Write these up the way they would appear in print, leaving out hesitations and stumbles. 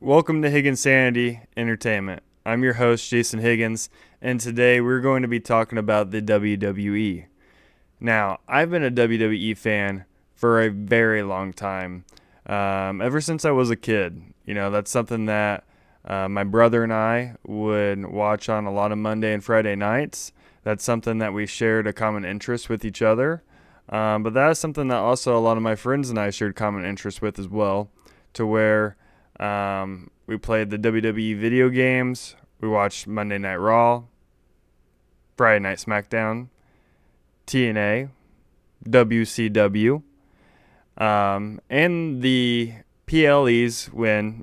Welcome to Higgins Sanity Entertainment. I'm your host, Jason Higgins, and today we're going to be talking about the WWE. Now, I've been a WWE fan for a very long time, ever since I was a kid. That's something that my brother and I would watch on a lot of Monday and Friday nights. That's something that we shared a common interest with each other. But that is something that also a lot of my friends and I shared common interest with as well, to where we played the WWE video games. We watched Monday Night Raw, Friday Night SmackDown, TNA, WCW, and the PLEs when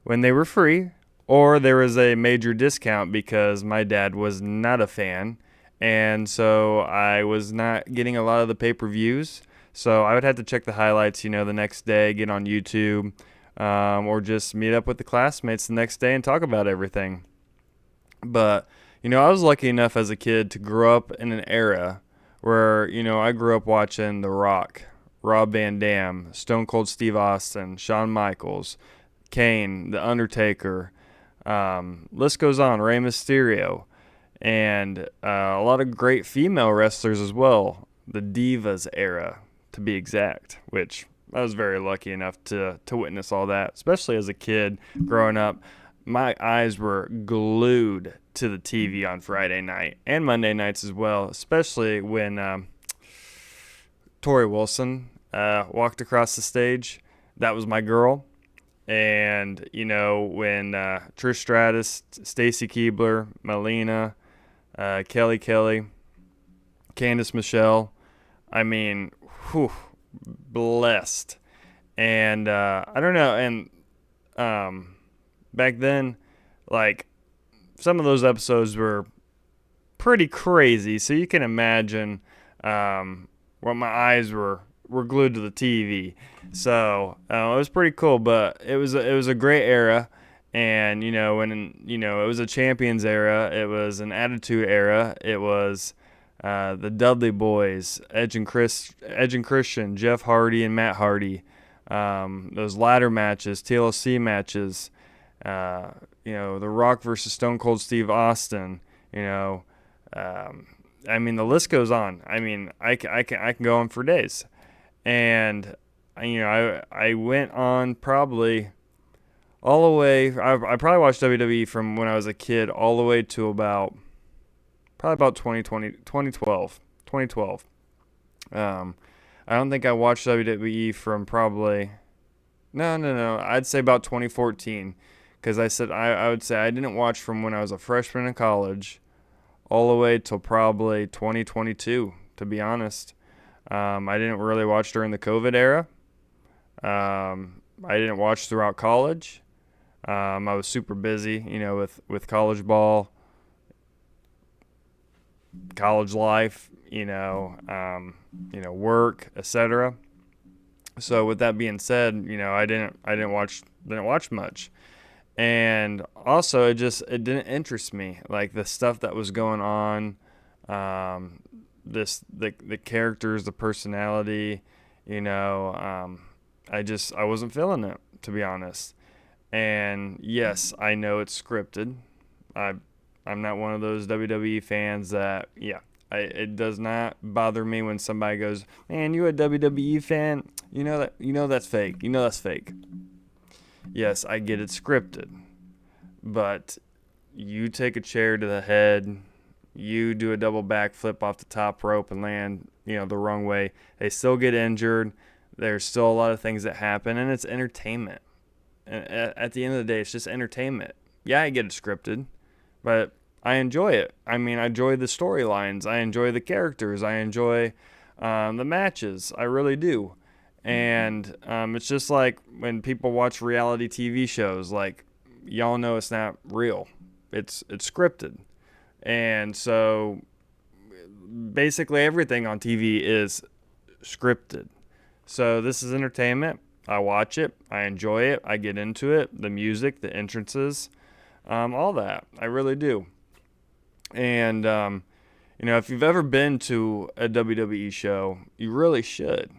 they were free or there was a major discount because my dad was not a fan. And so I was not getting a lot of the pay-per-views. So I would have to check the highlights, the next day, get on YouTube, or just meet up with the classmates the next day and talk about everything. But, I was lucky enough as a kid to grow up in an era where, I grew up watching The Rock, Rob Van Dam, Stone Cold Steve Austin, Shawn Michaels, Kane, The Undertaker, list goes on, Rey Mysterio, and a lot of great female wrestlers as well, the Divas era to be exact, which I was very lucky enough to witness all that, especially as a kid growing up. My eyes were glued to the TV on Friday night and Monday nights as well, especially when Tori Wilson walked across the stage. That was my girl. And, when Trish Stratus, Stacy Keibler, Melina, Kelly Kelly, Candice Michelle, I mean, whew, blessed. And I don't know. And back then, like, some of those episodes were pretty crazy. So you can imagine what my eyes were glued to the TV. So it was pretty cool, but it was a great era. And when it was a Champions era, it was an Attitude era. It was the Dudley Boys, Edge and Christian, Jeff Hardy and Matt Hardy. Those ladder matches, TLC matches. The Rock versus Stone Cold Steve Austin. I mean, the list goes on. I mean, I can go on for days. And I went on probably all the way. I probably watched WWE from when I was a kid all the way to probably about 2012. I don't think I watched WWE from probably no. I'd say about 2014, because I would say I didn't watch from when I was a freshman in college all the way till probably 2022. To be honest, I didn't really watch during the COVID era. I didn't watch throughout college. I was super busy, with college ball, college life, work, etc. So with that being said, I didn't watch much, and also it didn't interest me, like the stuff that was going on, the characters, the personality, I wasn't feeling it, to be honest. And yes, I know it's scripted. I'm not one of those WWE fans that, yeah, it does not bother me when somebody goes, "Man, you a WWE fan? That's fake. That's fake." Yes, I get it scripted, but you take a chair to the head, you do a double backflip off the top rope and land, the wrong way. They still get injured. There's still a lot of things that happen, and it's entertainment. And at the end of the day, it's just entertainment. Yeah, I get it scripted, but I enjoy it. I mean, I enjoy the storylines. I enjoy the characters. I enjoy the matches. I really do. And it's just like when people watch reality TV shows, like, y'all know it's not real. It's scripted. And so basically everything on TV is scripted. So this is entertainment. I watch it. I enjoy it. I get into it. The music, the entrances, all that. I really do. And, if you've ever been to a WWE show, you really should.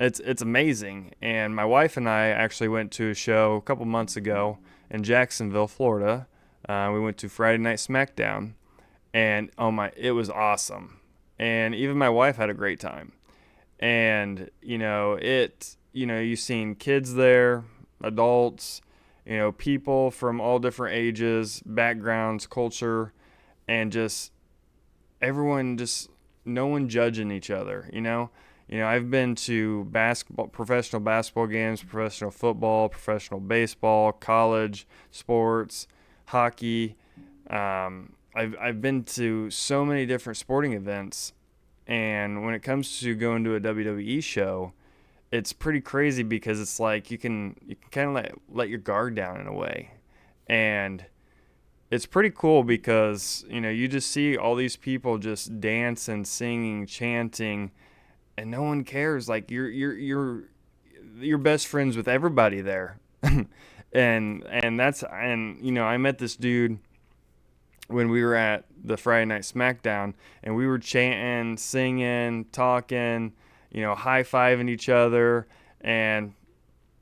it's amazing. And my wife and I actually went to a show a couple months ago in Jacksonville, Florida. We went to Friday Night SmackDown, and oh my, it was awesome. And even my wife had a great time. And you've seen kids there, adults, people from all different ages, backgrounds, culture, and just everyone, just no one judging each other. I've been to professional basketball games, professional football, professional baseball, college sports, hockey. I've been to so many different sporting events, and when it comes to going to a WWE show, it's pretty crazy because it's like you can kind of let your guard down in a way, and it's pretty cool because you just see all these people just dancing, singing, chanting, and no one cares. Like you're best friends with everybody there, and I met this dude when we were at the Friday Night SmackDown, and we were chanting, singing, talking, high fiving each other, and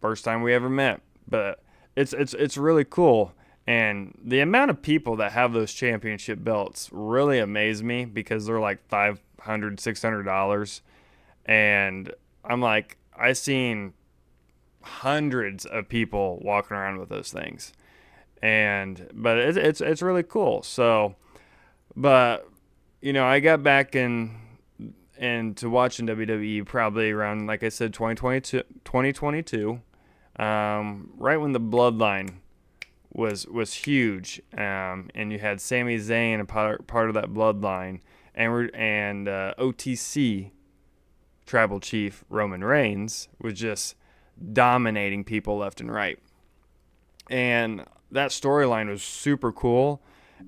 first time we ever met. But it's really cool. And the amount of people that have those championship belts really amaze me because they're like $500, $600. And I'm like, I seen hundreds of people walking around with those things. But it's really cool. So, but I got back into watching WWE probably around, like I said, 2022, right when the Bloodline was huge, and you had Sami Zayn, a part of that Bloodline, and OTC Tribal Chief Roman Reigns was just dominating people left and right, and that storyline was super cool,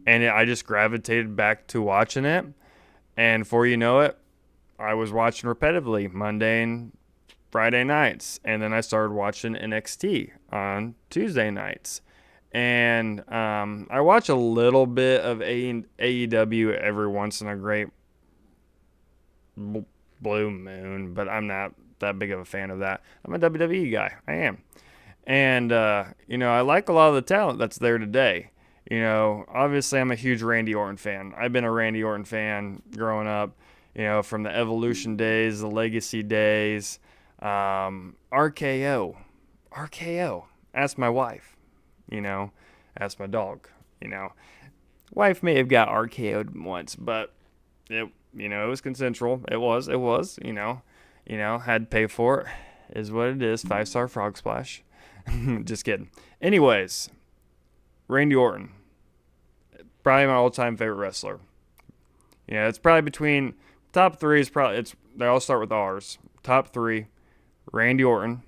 and I just gravitated back to watching it, and before you know it, I was watching repetitively Monday and Friday nights, and then I started watching NXT on Tuesday nights. And I watch a little bit of AEW every once in a great blue moon, but I'm not that big of a fan of that. I'm a WWE guy. I am. And, I like a lot of the talent that's there today. Obviously I'm a huge Randy Orton fan. I've been a Randy Orton fan growing up, from the Evolution days, the Legacy days, RKO. RKO. Ask my wife. Ask my dog. Wife may have got RKO'd once, but it was consensual. It was, had to pay for it. Is what it is. 5-star frog splash. Just kidding. Anyways, Randy Orton, probably my all-time favorite wrestler. It's probably between top three they all start with R's. Top three, Randy Orton,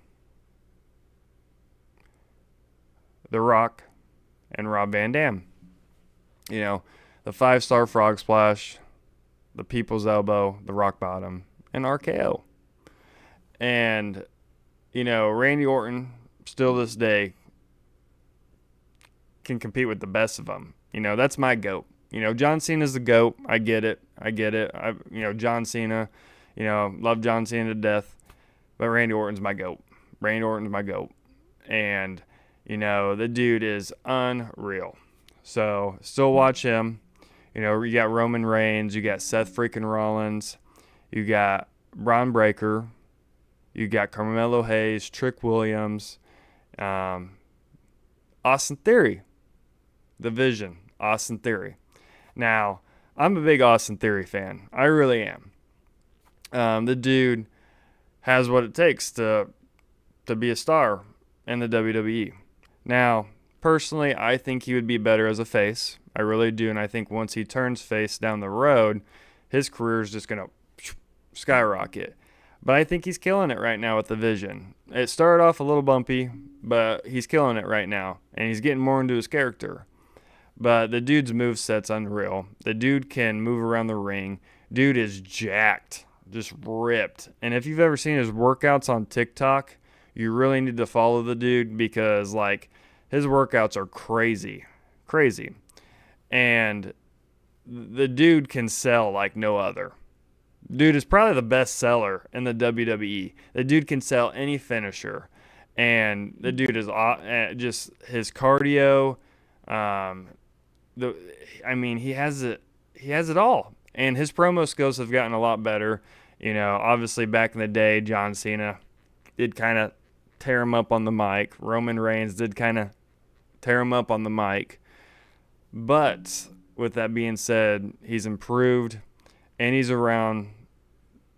The Rock, and Rob Van Dam. The 5-star frog splash, the people's elbow, the rock bottom, and RKO. And, Randy Orton, still this day, can compete with the best of them. That's my GOAT. John Cena's the GOAT. I get it. John Cena, love John Cena to death. But Randy Orton's my GOAT. And, the dude is unreal. So, still watch him. You got Roman Reigns. You got Seth freaking Rollins. You got Braun Breaker. You got Carmelo Hayes, Trick Williams, Austin Theory, The Vision, Austin Theory. Now, I'm a big Austin Theory fan. I really am. The dude has what it takes to be a star in the WWE. Now, personally, I think he would be better as a face. I really do, and I think once he turns face down the road, his career is just going to skyrocket. But I think he's killing it right now with the Vision. It started off a little bumpy, but he's killing it right now, and he's getting more into his character. But the dude's moveset's unreal. The dude can move around the ring. Dude is jacked, just ripped. And if you've ever seen his workouts on TikTok, you really need to follow the dude because, his workouts are crazy. And the dude can sell like no other. Dude is probably the best seller in the WWE. The dude can sell any finisher, and the dude is just his cardio. Um, the I mean, he has it. He has it all, and his promo skills have gotten a lot better. Obviously back in the day, John Cena did kind of tear him up on the mic. Roman Reigns did kind of tear him up on the mic. But with that being said, he's improved, and he's around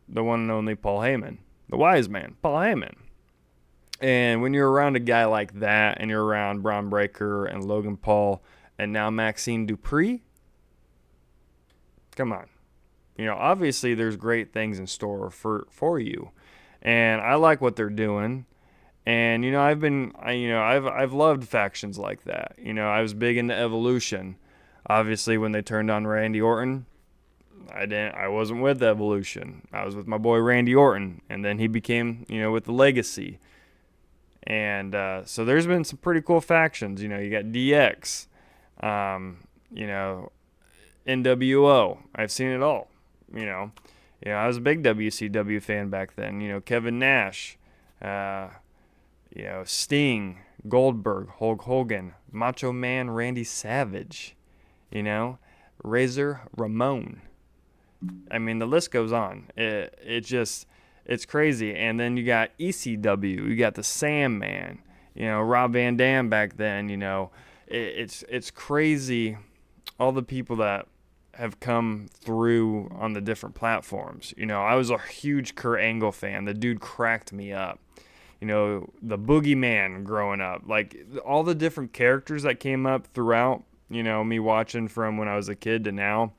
the one and only Paul Heyman, the wise man, Paul Heyman. And when you're around a guy like that, and you're around Braun Breaker and Logan Paul, and now Maxine Dupree, come on. Obviously there's great things in store for you, and I like what they're doing. And I've loved factions like that. I was big into Evolution. Obviously, when they turned on Randy Orton, I wasn't with Evolution. I was with my boy Randy Orton, and then he became with the Legacy. And so there's been some pretty cool factions. You got DX, NWO. I've seen it all. I was a big WCW fan back then. Kevin Nash, Sting, Goldberg, Hulk Hogan, Macho Man Randy Savage, Razor Ramon. I mean, the list goes on. It's crazy. And then you got ECW, you got the Sandman, Rob Van Dam back then. It's crazy, all the people that have come through on the different platforms. I was a huge Kurt Angle fan. The dude cracked me up. The Boogeyman growing up, like all the different characters that came up throughout, me watching from when I was a kid to now.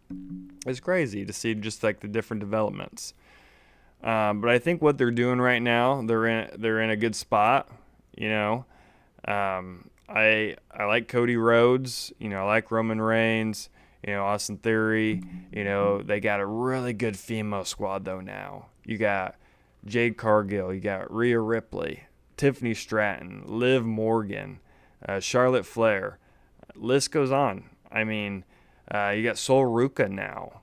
It's crazy to see just like the different developments. But I think what they're doing right now, they're in a good spot. I like Cody Rhodes. I like Roman Reigns. Austin Theory. They got a really good female squad though now. You got Jade Cargill, you got Rhea Ripley, Tiffany Stratton, Liv Morgan, Charlotte Flair. List goes on. I mean, you got Sol Ruca now,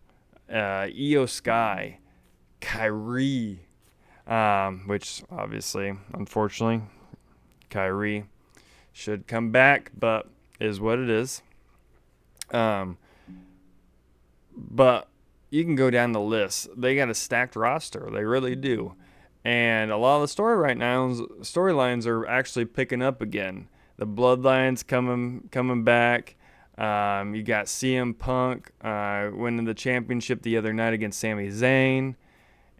Io Sky, Kyrie, which obviously, unfortunately, Kyrie should come back, but is what it is. But you can go down the list. They got a stacked roster. They really do. And a lot of the storylines are actually picking up again. The Bloodlines coming back. You got CM Punk winning the championship the other night against Sami Zayn.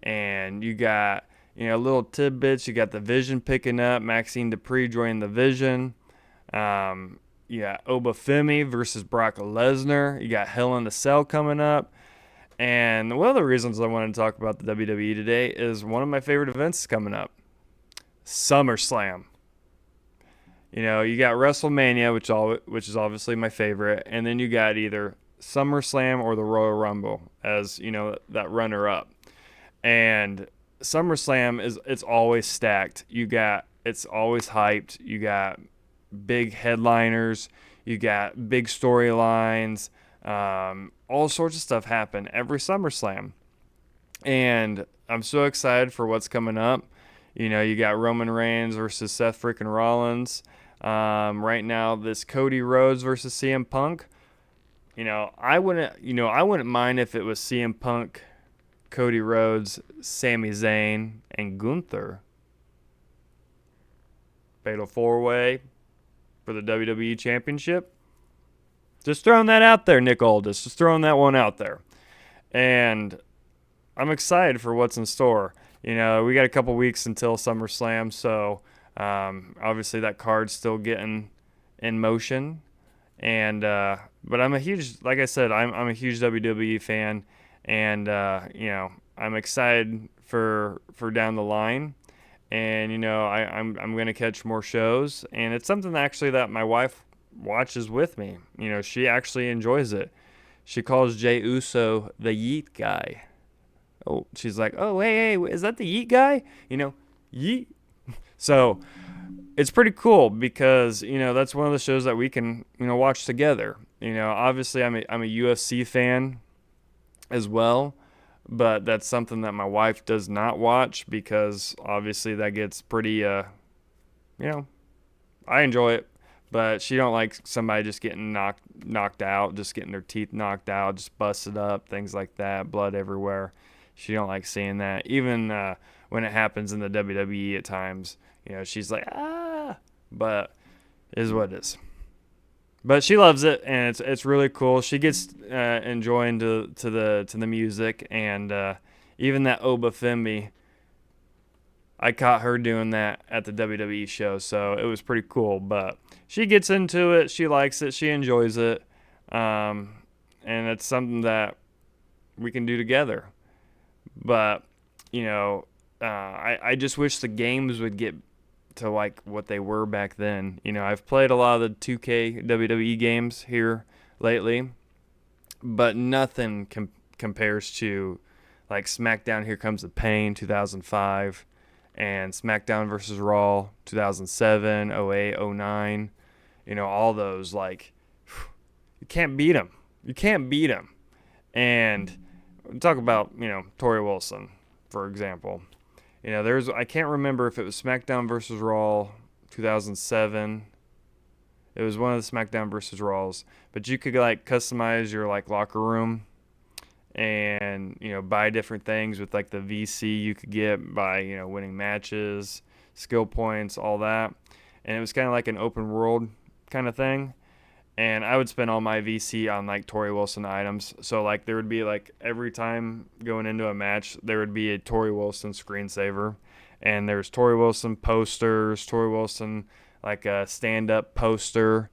And you got little tidbits. You got the Vision picking up. Maxine Dupree joining the Vision. You got Obafemi versus Brock Lesnar. You got Hell in a Cell coming up. And one of the reasons I wanted to talk about the WWE today is one of my favorite events coming up. SummerSlam. You got WrestleMania, which is obviously my favorite. And then you got either SummerSlam or the Royal Rumble as, that runner-up. And SummerSlam it's always stacked. It's always hyped. You got big headliners, you got big storylines, all sorts of stuff happen every SummerSlam, and I'm so excited for what's coming up. You got Roman Reigns versus Seth freaking Rollins. Right now, this Cody Rhodes versus CM Punk. I wouldn't mind if it was CM Punk, Cody Rhodes, Sami Zayn, and Gunther. Fatal 4-way for the WWE Championship. Just throwing that out there, Nick Aldis. Just throwing that one out there. And I'm excited for what's in store. We got a couple weeks until SummerSlam, so obviously that card's still getting in motion. And but I'm a huge, like I said, I'm a huge WWE fan, and I'm excited for down the line. And I'm gonna catch more shows, and it's something that my wife watches with me. She actually enjoys it. She calls Jey Uso the Yeet guy. Oh, she's like, oh hey, is that the Yeet guy? Yeet. So it's pretty cool because that's one of the shows that we can watch together. Obviously I'm a UFC fan as well, but that's something that my wife does not watch because obviously that gets pretty, you know, I enjoy it, but she don't like somebody just getting knocked out, just getting their teeth knocked out, just busted up, things like that, blood everywhere. She don't like seeing that. Even when it happens in the WWE at times, she's like, ah, but it is what it is. But she loves it, and it's really cool. She gets enjoying to the music, and even that Oba Fembi, I caught her doing that at the WWE show, so it was pretty cool. But she gets into it, she likes it, she enjoys it, and it's something that we can do together. But I just wish the games would get to like what they were back then. I've played a lot of the 2K WWE games here lately, but nothing compares to like SmackDown Here Comes the Pain 2005 and SmackDown versus Raw 2007, 08, 09. All those, like, you can't beat them. You can't beat them. And talk about, Tori Wilson, for example. I can't remember if it was SmackDown versus Raw 2007. It was one of the SmackDown versus Raws, but you could like customize your like locker room and buy different things with like the VC you could get by winning matches, skill points, all that. And it was kind of like an open world kind of thing. And I would spend all my VC on like Tori Wilson items. So like there would be like every time going into a match, there would be a Tori Wilson screensaver, and there's Tori Wilson posters, Tori Wilson like a stand-up poster,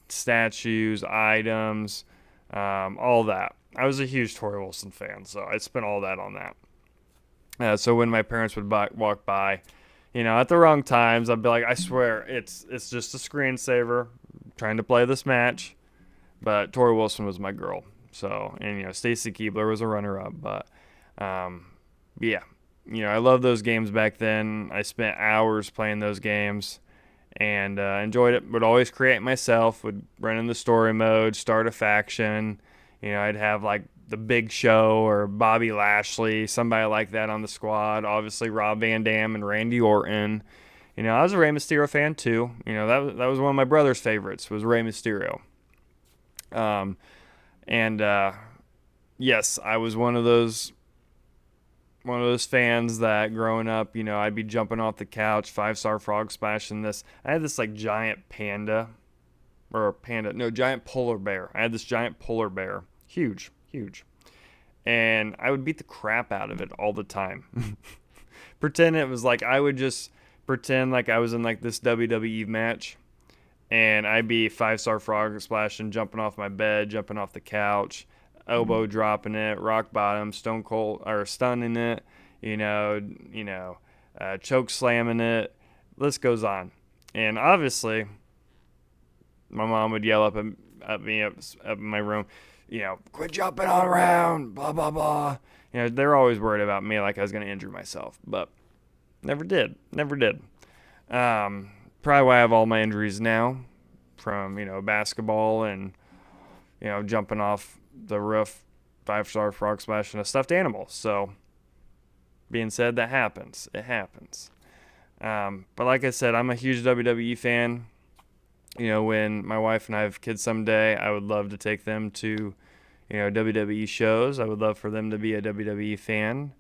statues, items, all that. I was a huge Tori Wilson fan, so I spent all that on that. So when my parents would walk by, at the wrong times, I'd be like, I swear, it's just a screensaver trying to play this match. But Tori Wilson was my girl. So, and, Stacy Keibler was a runner-up. But, yeah, I love those games back then. I spent hours playing those games and enjoyed it. Would always create myself, would run in the story mode, start a faction. I'd have like the Big Show or Bobby Lashley, somebody like that on the squad. Obviously, Rob Van Dam and Randy Orton. I was a Rey Mysterio fan too. That was one of my brother's favorites, was Rey Mysterio. And yes, I was one of those fans that growing up, I'd be jumping off the couch, 5-star frog splash in this. I had this like giant giant polar bear. I had this giant polar bear, huge, and I would beat the crap out of it all the time. Pretend it was like I would just pretend like I was in like this WWE match, and I'd be 5-star frog splashing, jumping off my bed, jumping off the couch, elbow dropping it, rock bottom, stone cold or stunning it, choke slamming it. List goes on. And obviously, my mom would yell up at me up in my room, quit jumping all around, blah blah blah. They're always worried about me, like I was gonna injure myself, but never did. Probably why I have all my injuries now from, basketball and, jumping off the roof, 5-star frog splash and a stuffed animal. So, being said, that happens. It happens. But like I said, I'm a huge WWE fan. When my wife and I have kids someday, I would love to take them to, WWE shows. I would love for them to be a WWE fan.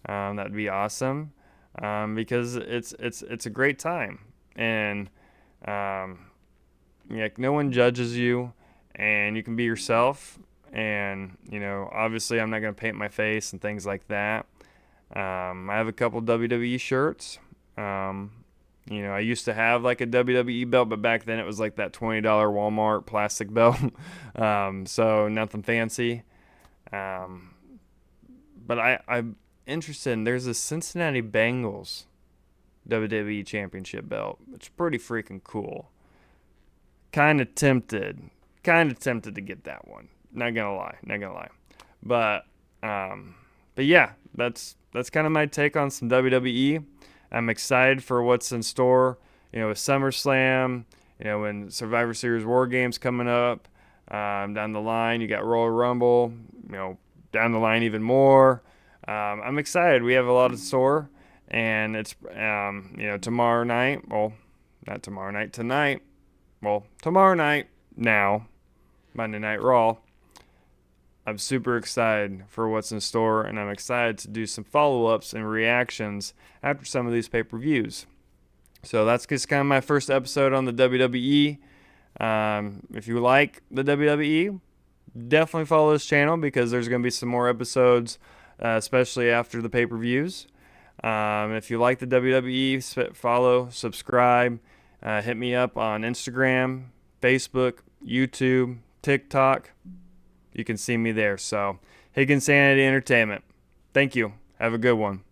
That'd be awesome. Because it's a great time, and no one judges you, and you can be yourself. And obviously, I'm not gonna paint my face and things like that. I have a couple WWE shirts. I used to have like a WWE belt, but back then it was like that $20 Walmart plastic belt. So nothing fancy. But I'm interested in, there's a Cincinnati Bengals WWE Championship belt. It's pretty freaking cool. Kind of tempted to get that one. Not gonna lie. But yeah, that's kind of my take on some WWE. I'm excited for what's in store, with SummerSlam, when Survivor Series War Games coming up, down the line. You got Royal Rumble, down the line even more. I'm excited. We have a lot in store, and it's tomorrow night. Well, not tomorrow night. Tonight. Well, tomorrow night. Now, Monday Night Raw. I'm super excited for what's in store, and I'm excited to do some follow-ups and reactions after some of these pay-per-views. So that's just kind of my first episode on the WWE. If you like the WWE, definitely follow this channel because there's going to be some more episodes, especially after the pay-per-views. If you like the WWE, follow, subscribe, hit me up on Instagram, Facebook, YouTube, TikTok. You can see me there. So, Higgins Sanity Entertainment. Thank you. Have a good one.